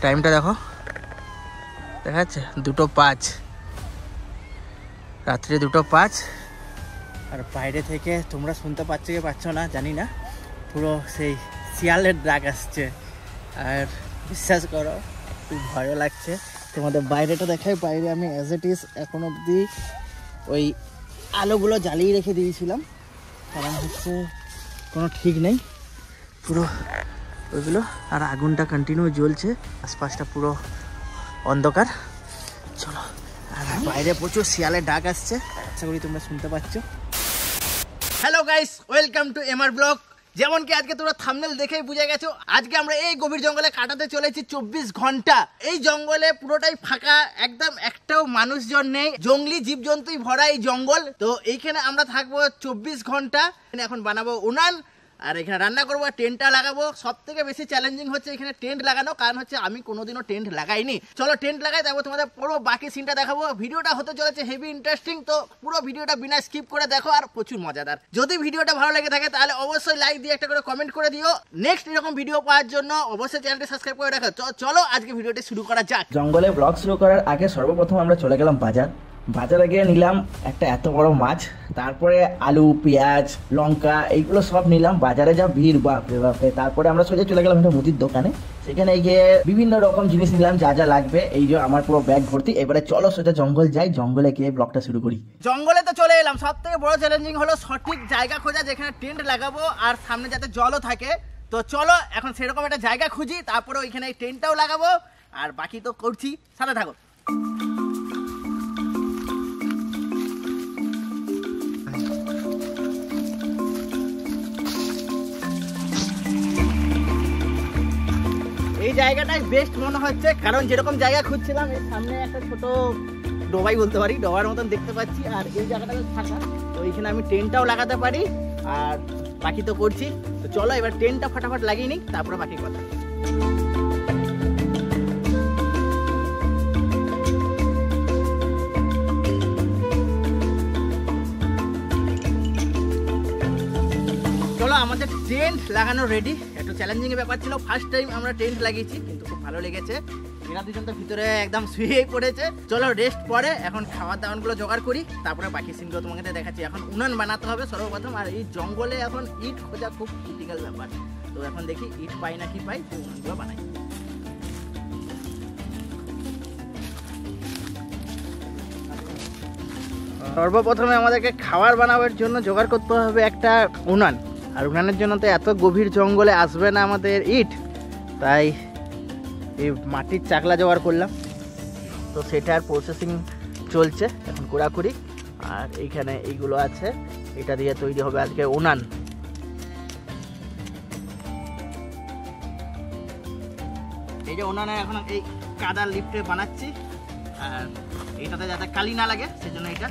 টাইমটা দেখো, দেখা যাচ্ছে 2:05, রাত্রে 2:05। আর বাইরে থেকে তোমরা শুনতে পাচ্ছ কি পাচ্ছ না জানি না, পুরো সেই শিয়ালের ডাক আসছে। আর বিশ্বাস করো খুব ভয়ও লাগছে। তোমাদের বাইরেটা দেখাই, বাইরে আমি অ্যাজ ইট ইজ এখন অবধি ওই আলোগুলো জ্বালিয়ে রেখে দিয়েছিলাম, কারণ হচ্ছে কোনো ঠিক নেই পুরো ওইগুলো। আর আগুনটা কন্টিনিউ জ্বলছে, আশপাশটা পুরো অন্ধকার। চলো, আর বাইরে প্রচুর শিয়ালের ডাক আসছে, আশা করি তোমরা শুনতে পাচ্ছ। Hello guys, welcome to MR blog. যেমন কি আজকে তোমরা থাম্বনেল দেখেই বুঝে গেছো, আজকে আমরা এই গভীর জঙ্গলে কাটাতে চলেছি 24 ঘন্টা। এই জঙ্গলে পুরোটাই ফাঁকা, একদম একটাও মানুষজন নেই, জঙ্গলি জীবজন্তুই ভরা এই জঙ্গল। তো এইখানে আমরা থাকবো 24 ঘন্টা। এখন বানাবো উনান, আর এখানে রান্না করবো, টেন্টটা লাগাবো। সব থেকে বেশি চ্যালেঞ্জিং হচ্ছে এখানে টেন্ট লাগানো, কারণ হচ্ছে আমি কোনোদিনও টেন্ট লাগাইনি। চলো টেন্ট লাগাই, তারপর তোমাদের পুরো বাকি সিনটা দেখাবো। ভিডিওটা হতে চলেছে হেভি ইন্টারেস্টিং, তো পুরো ভিডিওটা বিনা স্কিপ করে দেখো, আর প্রচুর মজাদার। যদি ভিডিওটা ভালো লেগে থাকে তাহলে অবশ্যই লাইক দিয়ে একটা করে কমেন্ট করে দিও। নেক্সট এরকম ভিডিও পাওয়ার জন্য অবশ্যই চ্যানেলটি সাবস্ক্রাইব করে রাখো। চলো আজকে ভিডিওটি শুরু করা যাক। জঙ্গলে ব্লগ শুরু করার আগে সর্বপ্রথম আমরা চলে গেলাম বাজারে গিয়ে নিলাম একটা এত বড় মাছ, তারপরে আলু, পেঁয়াজ, লঙ্কা এইগুলো সব নিলাম। বাজারে যা ভিড়, বাপরে বাপরে। তারপরে আমরা সোজা চলে গেলাম একটা মুদির দোকানে, সেখানে গিয়ে বিভিন্ন রকম জিনিস নিলাম, যা যা লাগবে। এই যে আমার পুরো ব্যাগ ভর্তি। এবারে চলো সোজা জঙ্গল যাই, জঙ্গলে গিয়ে ব্লগটা শুরু করি। জঙ্গলে তো চলে এলাম, সব থেকে বড় চ্যালেঞ্জিং হলো সঠিক জায়গা খোঁজা যেখানে টেন্ট লাগাবো আর সামনে যাতে জলও থাকে। তো চলো এখন সেরকম একটা জায়গা খুঁজি, তারপরে ওইখানে টেন্টটাও লাগাবো, আর বাকি তো করছি, সাথে থাকো। এই জায়গাটাই বেস্ট মনে হচ্ছে, কারণ যেরকম জায়গা খুঁজছিলাম, এই সামনে একটা ছোট ডোবাই বলতে পারি, ডোবার মতন দেখতে পাচ্ছি। আর এই জায়গাটা ফাঁকা, তো এইখানে আমি টেন্টটাও লাগাতে পারি, আর বাকি তো করছি। তো চলো এবার টেন্টটা ফটাফট লাগিয়ে নিই, তারপরে বাকি কথা। চলো আমাদের টেন্ট লাগানো রেডি। একটু চ্যালেঞ্জিং এর ব্যাপার ছিল, ফার্স্ট টাইম আমরা টেন্ট লাগিয়েছি, কিন্তু খুব ভালো লেগেছে। এরা দুজন তো ভিতরে একদম শুয়েই পড়েছে। চলো রেস্ট পরে এখন খাবার দাবারগুলো জোগাড় করি, তারপরে বাকি সিনগুলো তোমাকে দেখাচ্ছি। এখন উনান বানাতে হবে সর্বপ্রথম, আর এই জঙ্গলে এখন ইট খোঁজা খুব ক্রিটিক্যাল ব্যাপার। তো এখন দেখি ইট পাই না কি পাই, তো উনানগুলো বানাই। সর্বপ্রথমে আমাদেরকে খাবার বানাবার জন্য জোগাড় করতে হবে একটা উনান, আর উনানের জন্য তো এত গভীর জঙ্গলে আসবে না আমাদের ইট, তাই এই মাটির চাকলা জোগাড় করলাম। তো সেটার প্রসেসিং চলছে এখন কোড়াকুড়ি, আর এইখানে এইগুলো আছে, এটা দিয়ে তৈরি হবে আজকে উনান। এই যে উনানে এখন এই কাদার লিফটে বানাচ্ছি, আর এইটাতে যাতে কালি না লাগে সেজন্য এটা।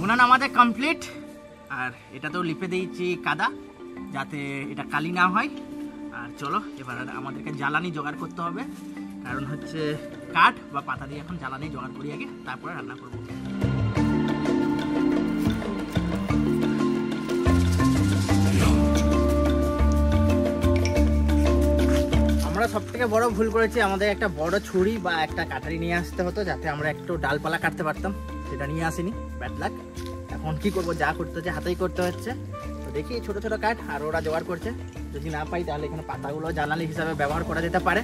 উনান আমাদের কমপ্লিট, আর এটাতেও লিপে দিয়েছি কাদা যাতে এটা কালি না হয়। আর চলো এবার আমাদেরকে জ্বালানি জোগাড় করতে হবে, কারণ হচ্ছে কাঠ বা পাতা দিয়ে এখন জ্বালানি জোগাড় করি আগে, তারপরে রান্না করব। আমরা সব থেকে বড় ভুল করেছি, আমাদের একটা বড় ছুরি বা একটা কাটারি নিয়ে আসতে হতো, যাতে আমরা একটু ডালপালা কাটতে পারতাম, সেটা নিয়ে আসিনি, ব্যাড লাক। এখন কি করব, যা করতে হচ্ছে হাতেই করতে হচ্ছে। তো দেখি ছোট ছোট কাঠ আর ওরা জোগাড় করছে, যদি না পাই তাহলে এখানে পাতাগুলো জ্বালানি হিসাবে ব্যবহার করা যেতে পারে।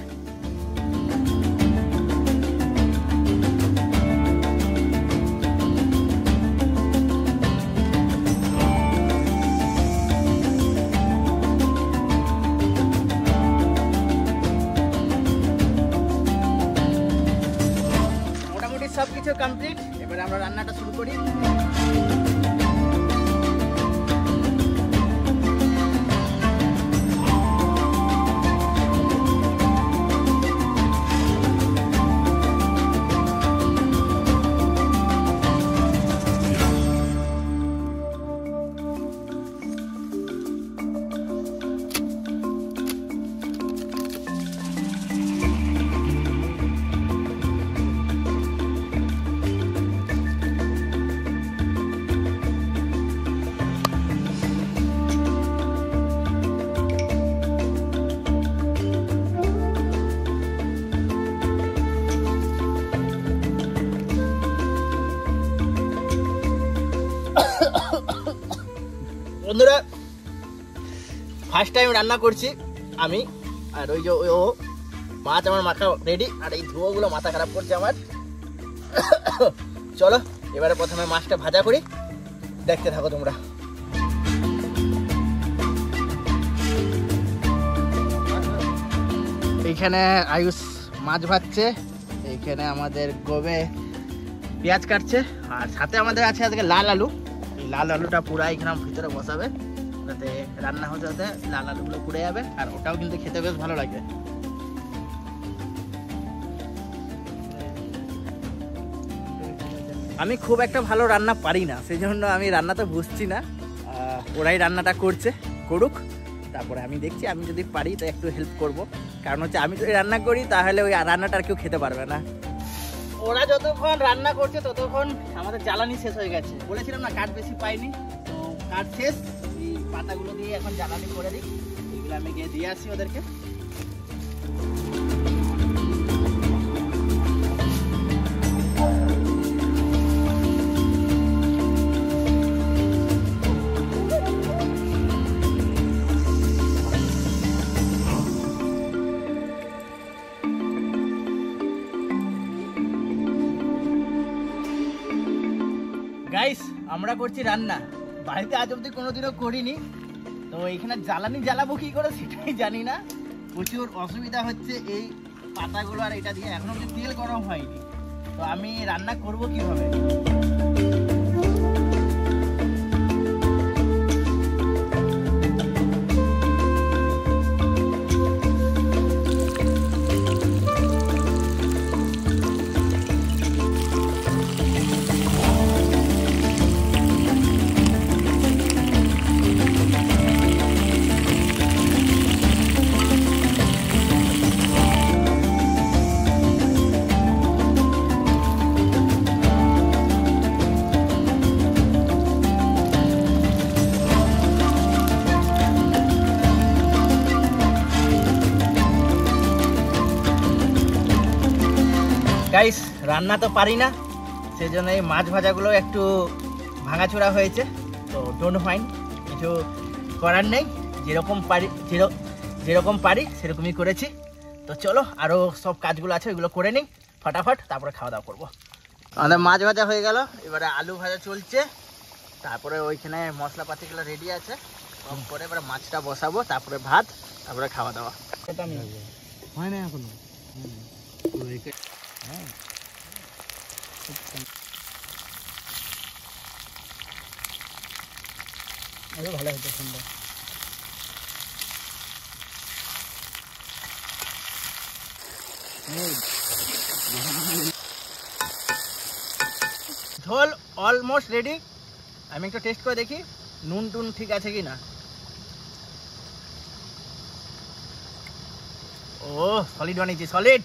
মোটামুটি সব কিছু কমপ্লিট, এবারে আমরা রান্নাটা শুরু করি। বন্ধুরা ফার্স্ট টাইম রান্না করছি আমি, আর ওই যে ও মাছ আমার মাখা রেডি, আর এই ধোঁয়াগুলো মাথা খারাপ করছে আমার। চলো এবারে প্রথমে মাছটা ভাজা করি, দেখতে থাকো তোমরা। এইখানে আয়ুষ মাছ ভাজছে, এইখানে আমাদের গোবে পেঁয়াজ কাটছে, আর সাথে আমাদের আছে আজকে লাল আলু। এই লাল আলুটা পুরা এখানে ভিতরে বসাবে, যাতে রান্না হতে হতে লাল আলুগুলো পুড়ে যাবে, আর ওটাও কিন্তু খেতে বেশ ভালো লাগে। আমি খুব একটা ভালো রান্না পারি না, সেই জন্য আমি রান্নাতে বুঝছি না, ওরাই রান্নাটা করছে, করুক, তারপরে আমি দেখছি, আমি যদি পারি তো একটু হেল্প করব। কারণ হচ্ছে আমি যদি রান্না করি তাহলে ওই রান্নাটা আর কেউ খেতে পারবে না। ওরা যতক্ষণ রান্না করছে ততক্ষণ আমাদের জ্বালানি শেষ হয়ে গেছে। বলেছিলাম না কাঠ বেশি পাইনি, তো কাঠ শেষ। এই পাতাগুলো দিয়ে এখন জ্বালানি করে দিই, এগুলো আমি গিয়ে দিয়ে আসি ওদেরকে। গাইস আমরা করছি রান্না, বাড়িতে আজ অব্দি কোনোদিনও করিনি, তো এখানে জ্বালানি জ্বালাবো কি করে সেটাই জানি না। প্রচুর অসুবিধা হচ্ছে এই পাতাগুলো আর এটা দিয়ে, এখনো অব্দি তেল গরম হয়নি, তো আমি রান্না করব কিভাবে? গাইস রান্না তো পারি না, সেই জন্য এই মাছ ভাজাগুলো একটু ভাঙাচোরা হয়েছে, তো ডোন্ট মাইন্ড, কিছু করার নেই, যেরকম পারি সেরকমই করেছি। তো চলো আরও সব কাজগুলো আছে ওইগুলো করে নিই ফটাফট, তারপরে খাওয়া দাওয়া করবো। আমাদের মাছ ভাজা হয়ে গেল, এবারে আলু ভাজা চলছে, তারপরে ওইখানে মশলাপাতিগুলো রেডি আছে, সব করে এবারে মাছটা বসাবো, তারপরে ভাত, তারপরে খাওয়া দাওয়া। এটা হয় না এখন ভালো হতো সুন্দর। ঝোল অলমোস্ট রেডি, আমি একটু টেস্ট করে দেখি নুন টুন ঠিক আছে কি না। ও সলিড বানিয়েছি, সলিড।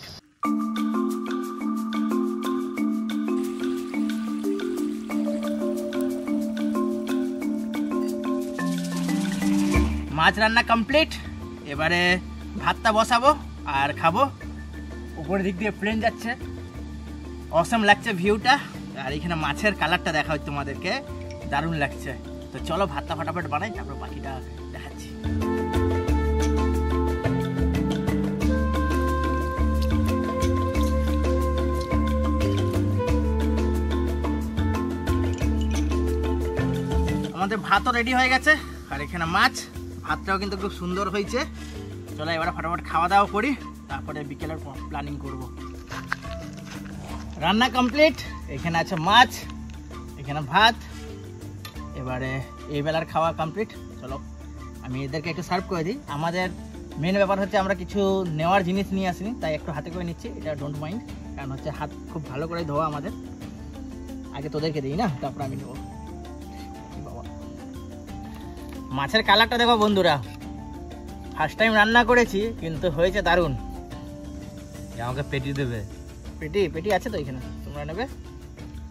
মাছ রান্না কমপ্লিট, এবারে ভাতটা বসাবো আর খাবো। উপরের দিক দিয়ে প্লেন যাচ্ছে, অসম লাগছে ভিউটা, আর এখানে মাছের কালারটা দেখা হচ্ছে তোমাদেরকে, দারুণ লাগছে। তো চলো ভাতটা ফটাফট বানাই, তারপর বাকিটা দেখাচ্ছি। আমাদের ভাতও রেডি হয়ে গেছে, আর এখানে মাছ, ভাতটাও কিন্তু খুব সুন্দর হয়েছে। চলো এবারে ফটাফট খাওয়া দাওয়া করি, তারপরে বিকেলের প্ল্যানিং করব। রান্না কমপ্লিট, এখানে আছে মাছ, এখানে ভাত, এবারে এই বেলার খাওয়া কমপ্লিট। চলো আমি এদেরকে একটু সার্ভ করে দিই। আমাদের মেন ব্যাপার হচ্ছে আমরা কিছু নেওয়ার জিনিস নিয়ে আসিনি, তাই একটু হাতে করে নিচ্ছি, এটা ডোন্ট মাইন্ড, কারণ হচ্ছে হাত খুব ভালো করে ধোয়া আমাদের। আগে তোদেরকে দিই না, তারপর আমি নেবো। মাছের কালারটা দেখো বন্ধুরা, ফার্স্ট টাইম রান্না করেছি কিন্তু হয়েছে দারুণ। আমাকে পেটি দেবে, পেটি আছে তো এইখানে, তোমরা নেবে।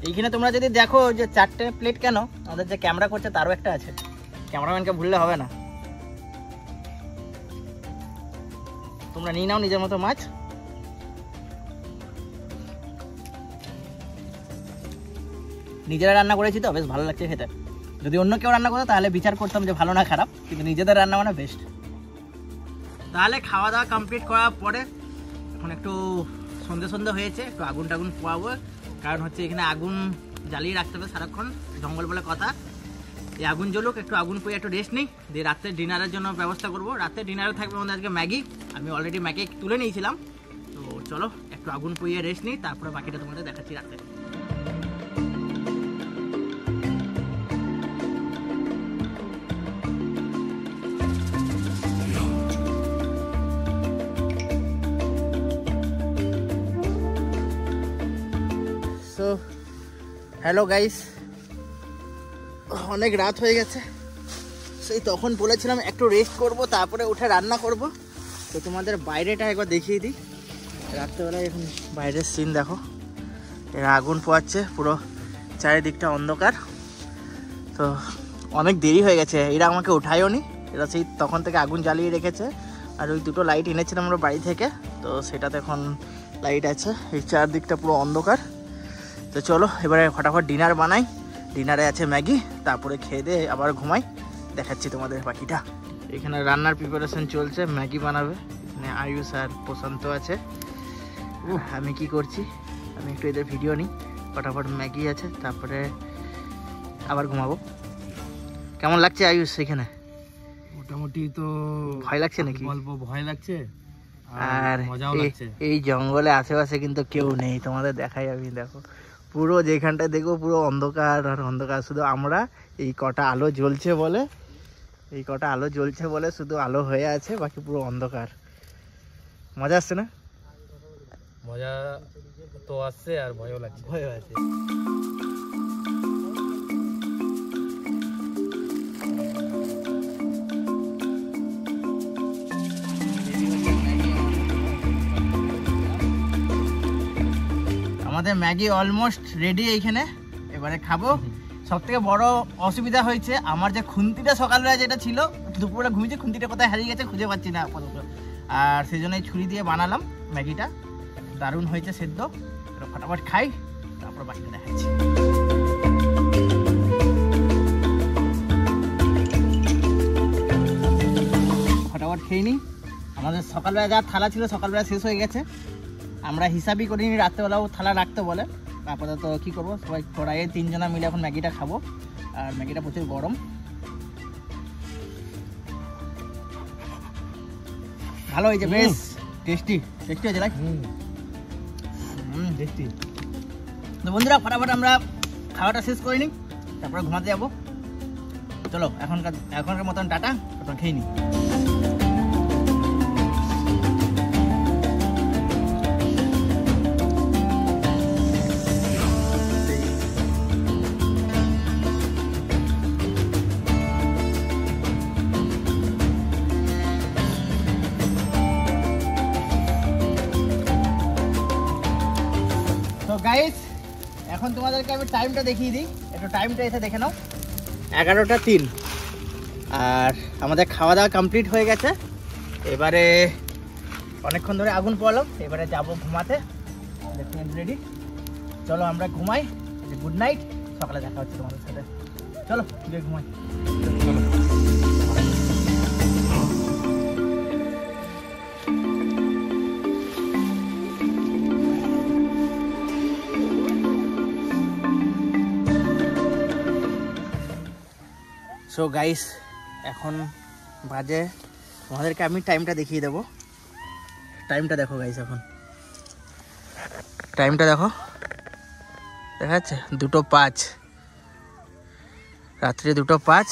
এইখানে তোমরা যদি দেখো যে 4টে প্লেট, কেন আমাদের যে ক্যামেরা করছে তারও একটা আছে, ক্যামেরাম্যানকে ভুললে হবে না। তোমরা নিয়ে নাও নিজের মতো মাছ। নিজেরা রান্না করেছি তো বেশ ভালো লাগছে খেতে। যদি অন্য কেউ রান্না করতো তাহলে বিচার করতাম যে ভালো না খারাপ, কিন্তু নিজেদের রান্না মানে বেস্ট। তাহলে খাওয়া দাওয়া কমপ্লিট করার পরে এখন একটু সন্ধে হয়েছে, একটু আগুন টাগুন পোয়াবো, কারণ হচ্ছে এখানে আগুন জ্বালিয়ে রাখতে হবে সারাক্ষণ, জঙ্গল বলে কথা। এই আগুন জ্বলুক, একটু আগুন পুয়ে একটু রেস্ট নিই, দিয়ে রাত্রে ডিনারের জন্য ব্যবস্থা করবো। রাত্রে ডিনারে থাকবে আমাদের আজকে ম্যাগি, আমি অলরেডি ম্যাগি তুলে নিয়েছিলাম। তো চলো একটু আগুন পুয়ে রেস্ট নিই, তারপরে বাকিটা তোমাদের দেখাচ্ছি রাত্রে। সো হ্যালো গাইস, অনেক রাত হয়ে গেছে। সেই তখন বলেছিলাম একটু রেস্ট করব, তারপরে উঠে রান্না করব। তো তোমাদের বাইরেটা একবার দেখিয়ে দিই। রাত্রেবেলায় এখন বাইরের সিন দেখো, এরা আগুন পোয়াচ্ছে, পুরো চারিদিকটা অন্ধকার। তো অনেক দেরি হয়ে গেছে, এরা আমাকে উঠায়ও নি, এরা সেই তখন থেকে আগুন জ্বালিয়ে রেখেছে। আর ওই দুটো লাইট এনেছিলাম আমরা বাড়ি থেকে, তো সেটাতে এখন লাইট আছে, এই চারদিকটা পুরো অন্ধকার। তো চলো এবারে ফটাফট ডিনার বানাই। ডিনারে আছে ম্যাগি, তারপরে খেয়ে দিয়ে আবার ঘুমাই, দেখাচ্ছি তোমাদের বাকিটা। এখানে রান্নার প্রিপারেশন চলছে, ম্যাগি বানাবে। এখানে আয়ুষ আর প্রশান্ত আছে। আমি কি করছি, আমি একটু এদের ভিডিও নিই। ফটাফট ম্যাগি আছে, তারপরে আবার ঘুমাবো। কেমন লাগছে আয়ুষ এখানে? মোটামুটি তো ভয় লাগছে নাকি? অল্প ভয় লাগছে, আর মজাও লাগছে। এই জঙ্গলে আশেপাশে কিন্তু কেউ নেই, তোমাদের দেখাই আমি। দেখো পুরো যেখানটায় দেখবো পুরো অন্ধকার আর অন্ধকার, শুধু আমরা এই কটা আলো জ্বলছে বলে শুধু আলো হয়ে আছে, বাকি পুরো অন্ধকার। মজা আসছে না? মজা তো আসছে আর ভয়ও লাগছে। ভয় আছে। আমাদের ম্যাগি অলমোস্ট রেডি এইখানে, এবারে খাবো। সব থেকে বড় অসুবিধা হয়েছে আমার, যে খুন্তিটা সকালবেলা যেটা ছিল, দুপুরে ঘুমিয়েছে, খুন্তিটা কোথায় হারিয়ে গেছে খুঁজে পাচ্ছি না আপাতত। আর সেই জন্য ছুরি দিয়ে বানালাম ম্যাগিটা, দারুণ হয়েছে সেদ্ধ। ফটাফট খাই, তারপর বাকিটা দেখাচ্ছি। ফটাফট খেয়ে নিই। আমাদের সকালবেলা যা থালা ছিল সকালবেলা শেষ হয়ে গেছে, আমরা হিসাবই করিনি রাত্রেবেলাও থালা রাখতে বলে। আপাতত কী করবো, সবাই কড়াইয়ে তিনজনা মিলে এখন ম্যাগিটা খাবো। আর ম্যাগিটা প্রচুর গরম, ভালো হয়েছে, বেশ টেস্টি হয়েছে। Like tasty. তো বন্ধুরা ফটাফট আমরা খাওয়াটা শেষ করে নিই, তারপরে ঘুমাতে যাবো। চলো এখনকার মতন টাটা, তারপর খেয়ে নিই। গাইস এখন তোমাদেরকে আমি টাইমটা দেখিয়ে দিই, একটু টাইমটা এসে দেখে নাও। 11টা 3। আর আমাদের খাওয়া দাওয়া কমপ্লিট হয়ে গেছে। এবারে অনেকক্ষণ ধরে আগুন পোয়ালাম, এবারে যাবো ঘুমাতে। রেডি, চলো আমরা ঘুমাই। গুড নাইট, সকালে দেখা হচ্ছে তোমাদের সাথে। চলো গিয়ে ঘুমাই। সো গাইস এখন বাজে, তোমাদেরকে আমি টাইমটা দেখিয়ে দেবো। টাইমটা দেখো গাইস, এখন টাইমটা দেখো, দেখা যাচ্ছে 2:05, রাত্রে 2:05।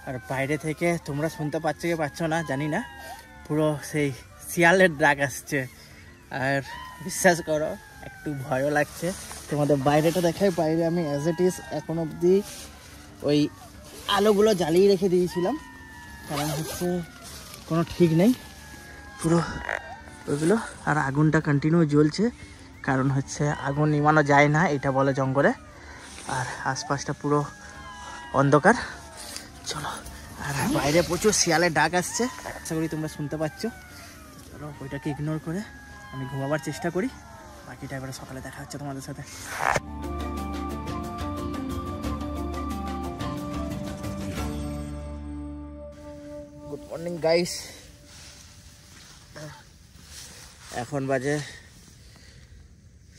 আর বাইরে থেকে তোমরা শুনতে পাচ্ছ কি পাচ্ছ না জানি না, পুরো সেই শিয়ালের ডাক আসছে। আর বিশ্বাস করো একটু ভয়ও লাগছে। তোমাদের বাইরেটা দেখাই, বাইরে আমি অ্যাজ ইট ইজ এখন অবধি ওই আলোগুলো জ্বালিয়ে রেখে দিয়েছিলাম, কারণ হচ্ছে কোনো ঠিক নেই পুরো ওইগুলো। আর আগুনটা কন্টিনিউ জ্বলছে, কারণ হচ্ছে আগুন নিমানো যায় না এটা বলে জঙ্গলে। আর আশপাশটা পুরো অন্ধকার। চলো, আর বাইরে প্রচুর শিয়ালের ডাক আসছে, আশা করি তোমরা শুনতে পাচ্ছ। চলো ওইটাকে ইগনোর করে আমি ঘুমাবার চেষ্টা করি, বাকিটা এবারে সকালে দেখা হচ্ছে তোমাদের সাথে। মর্নিং গাইস, এখন বাজে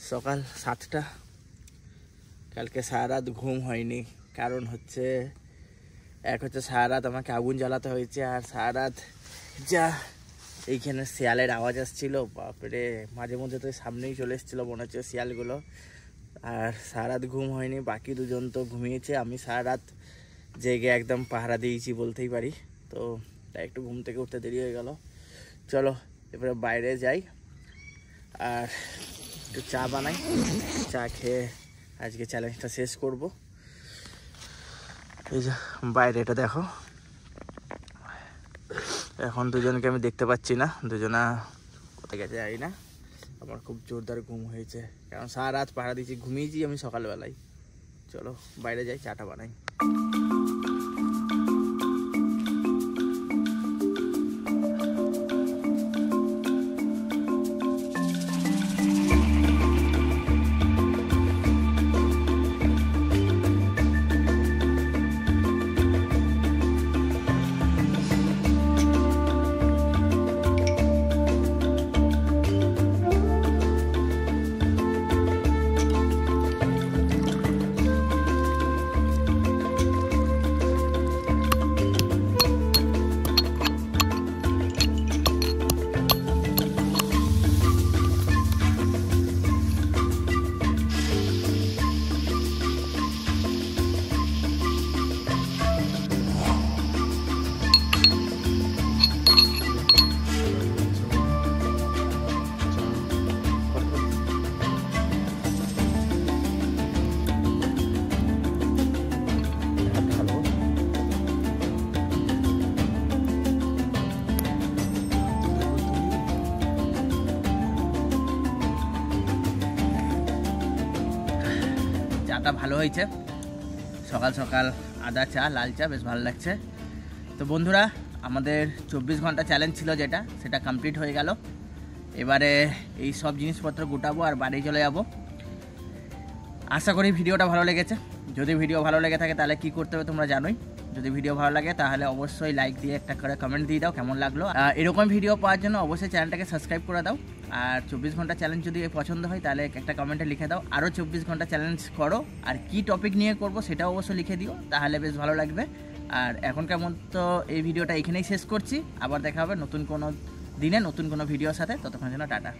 সকাল 7টা। কালকে সারা রাত ঘুম হয়নি, কারণ হচ্ছে সারা রাত আমাকে আগুন জ্বালাতে হয়েছে, আর সারা রাত যা এইখানে শিয়ালের আওয়াজ আসছিল, বাপরে মাঝে মধ্যে তো সামনেই চলে এসেছিলো মনে হচ্ছে শিয়ালগুলো। আর সারা রাত ঘুম হয়নি, বাকি দুজন তো ঘুমিয়েছে, আমি সারা রাত জেগে একদম পাহারা দিয়েছি বলতেই পারি। তো তাই একটু ঘুম থেকে উঠতে দেরি হয়ে গেল। চলো এবারে বাইরে যাই আর একটু চা বানাই, চা খেয়ে আজকে চ্যালেঞ্জটা শেষ করব। এই যে বাইরে এটা দেখো, এখন দুজনকে আমি দেখতে পাচ্ছি না, দুজনা কোথায় গেছে যাই না। আমার খুব জোরদার ঘুম হয়েছে, কারণ সারা রাত পাহারা দিয়েছি, ঘুমিয়েছি আমি সকালবেলায়। চলো বাইরে যাই, চাটা বানাই। চাটা ভালো হয়েছে, সকাল সকাল আদা চা, লাল চা, বেশ ভালো লাগছে। তো বন্ধুরা, আমাদের 24 ঘন্টা চ্যালেঞ্জ ছিল যেটা, সেটা কমপ্লিট হয়ে গেল। এবারে এই সব জিনিসপত্র গোটাবো আর বাড়ি চলে যাব। আশা করি ভিডিওটা ভালো লেগেছে। যদি ভিডিও ভালো লেগে থাকে তাহলে কি করতে হবে তোমরা জানোই। যদি ভিডিও ভালো লাগে তাহলে অবশ্যই লাইক দিয়ে একটা করে কমেন্ট দিয়ে দাও কেমন লাগলো। এরকম ভিডিও পাওয়ার জন্য অবশ্যই চ্যানেলটাকে সাবস্ক্রাইব করে দাও। আর 24 ঘন্টা চ্যালেঞ্জ যদি পছন্দ হয় তাহলে একটা কমেন্টে লিখে দাও আরও 24 ঘন্টা চ্যালেঞ্জ করো, আর কি টপিক নিয়ে করব সেটাও অবশ্যই লিখে দিও, তাহলে বেশ ভালো লাগবে। আর এখনকার মতো এই ভিডিওটা এখানেই শেষ করছি, আবার দেখা হবে নতুন কোনো দিনে নতুন কোনো ভিডিওর সাথে। ততক্ষণ জন্য টাটা।